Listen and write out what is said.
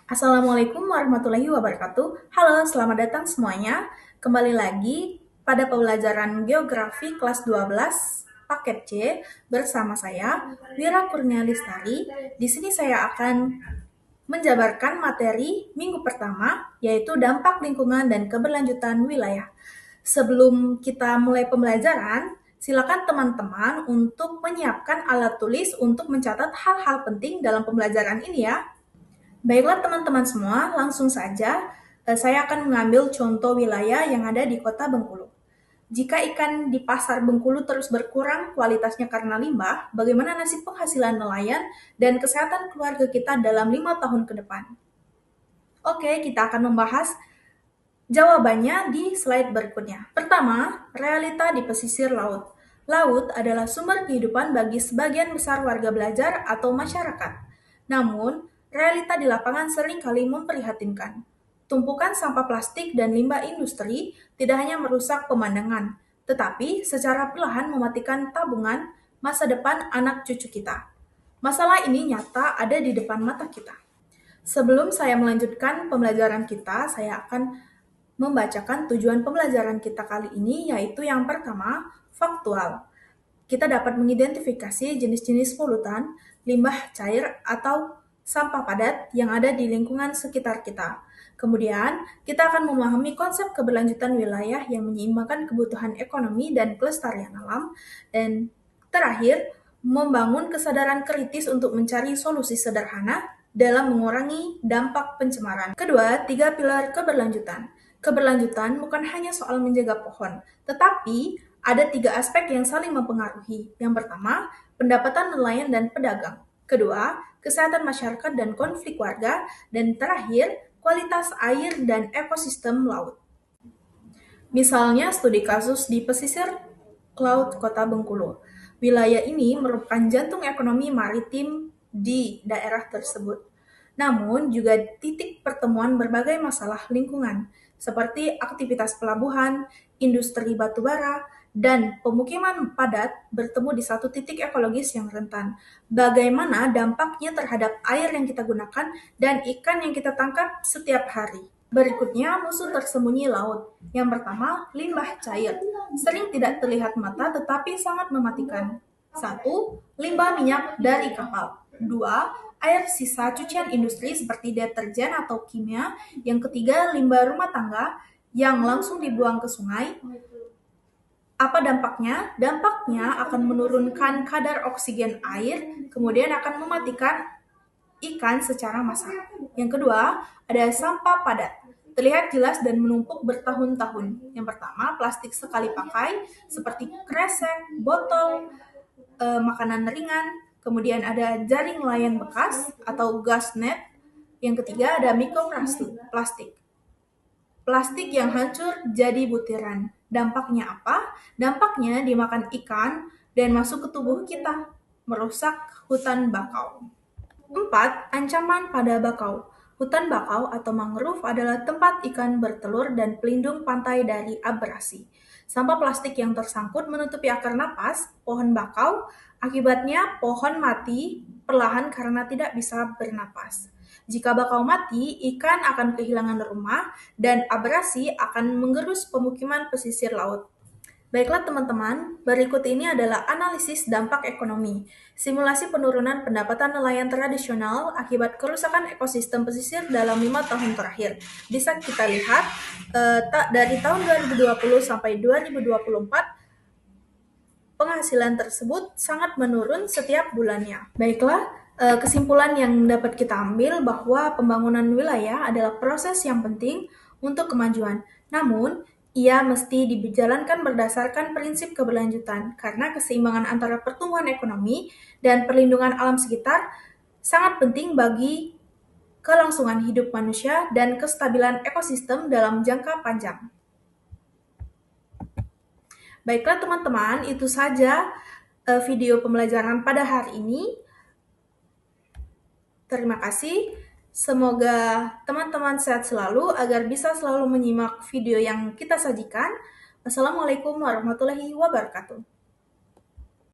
Assalamualaikum warahmatullahi wabarakatuh. Halo, selamat datang semuanya. Kembali lagi pada pembelajaran Geografi kelas 12 paket C bersama saya Wira Kurnia Lestari. Di sini saya akan menjabarkan materi minggu pertama yaitu dampak lingkungan dan keberlanjutan wilayah. Sebelum kita mulai pembelajaran, silakan teman-teman untuk menyiapkan alat tulis untuk mencatat hal-hal penting dalam pembelajaran ini ya. Baiklah teman-teman semua, langsung saja saya akan mengambil contoh wilayah yang ada di kota Bengkulu. Jika ikan di pasar Bengkulu terus berkurang kualitasnya karena limbah, bagaimana nasib penghasilan nelayan dan kesehatan keluarga kita dalam 5 tahun ke depan? Oke, kita akan membahas jawabannya di slide berikutnya. Pertama, realita di pesisir laut. Laut adalah sumber kehidupan bagi sebagian besar warga belajar atau masyarakat. Namun, realita di lapangan seringkali memprihatinkan. Tumpukan sampah plastik dan limbah industri tidak hanya merusak pemandangan, tetapi secara perlahan mematikan tabungan masa depan anak cucu kita. Masalah ini nyata ada di depan mata kita. Sebelum saya melanjutkan pembelajaran kita, saya akan membacakan tujuan pembelajaran kita kali ini, yaitu yang pertama, faktual. Kita dapat mengidentifikasi jenis-jenis polutan, limbah cair, atau sampah padat yang ada di lingkungan sekitar kita. Kemudian, kita akan memahami konsep keberlanjutan wilayah yang menyeimbangkan kebutuhan ekonomi dan kelestarian alam. Dan terakhir, membangun kesadaran kritis untuk mencari solusi sederhana dalam mengurangi dampak pencemaran. Kedua, 3 pilar keberlanjutan. Keberlanjutan bukan hanya soal menjaga pohon, tetapi ada 3 aspek yang saling mempengaruhi. Yang pertama, pendapatan nelayan dan pedagang. Kedua, kesehatan masyarakat dan konflik warga. Dan terakhir, kualitas air dan ekosistem laut. Misalnya studi kasus di pesisir laut Kota Bengkulu. Wilayah ini merupakan jantung ekonomi maritim di daerah tersebut. Namun juga titik pertemuan berbagai masalah lingkungan, seperti aktivitas pelabuhan, industri batubara, dan pemukiman padat bertemu di satu titik ekologis yang rentan. Bagaimana dampaknya terhadap air yang kita gunakan dan ikan yang kita tangkap setiap hari. Berikutnya, musuh tersembunyi laut. Yang pertama, limbah cair. Sering tidak terlihat mata tetapi sangat mematikan. 1. Limbah minyak dari kapal. 2. Air sisa cucian industri seperti deterjen atau kimia. Yang ketiga, limbah rumah tangga yang langsung dibuang ke sungai. Apa dampaknya? Dampaknya akan menurunkan kadar oksigen air, kemudian akan mematikan ikan secara massal. Yang kedua, ada sampah padat. Terlihat jelas dan menumpuk bertahun-tahun. Yang pertama, plastik sekali pakai seperti kresek, botol, makanan ringan. Kemudian ada jaring layan bekas atau gas net. Yang ketiga, ada mikroplastik. Plastik yang hancur jadi butiran. Dampaknya apa? Dampaknya dimakan ikan dan masuk ke tubuh kita, merusak hutan bakau. 4. Ancaman pada bakau. Hutan bakau atau mangrove adalah tempat ikan bertelur dan pelindung pantai dari abrasi. Sampah plastik yang tersangkut menutupi akar napas pohon bakau, akibatnya pohon mati perlahan karena tidak bisa bernapas. Jika bakau mati, ikan akan kehilangan rumah dan abrasi akan menggerus pemukiman pesisir laut. Baiklah teman-teman, berikut ini adalah analisis dampak ekonomi. Simulasi penurunan pendapatan nelayan tradisional akibat kerusakan ekosistem pesisir dalam 5 tahun terakhir. Bisa kita lihat dari tahun 2020 sampai 2024, penghasilan tersebut sangat menurun setiap bulannya. Baiklah, kesimpulan yang dapat kita ambil bahwa pembangunan wilayah adalah proses yang penting untuk kemajuan. Namun, ia mesti dijalankan berdasarkan prinsip keberlanjutan, karena keseimbangan antara pertumbuhan ekonomi dan perlindungan alam sekitar sangat penting bagi kelangsungan hidup manusia dan kestabilan ekosistem dalam jangka panjang. Baiklah teman-teman, itu saja video pembelajaran pada hari ini. Terima kasih. Semoga teman-teman sehat selalu agar bisa selalu menyimak video yang kita sajikan. Wassalamualaikum warahmatullahi wabarakatuh.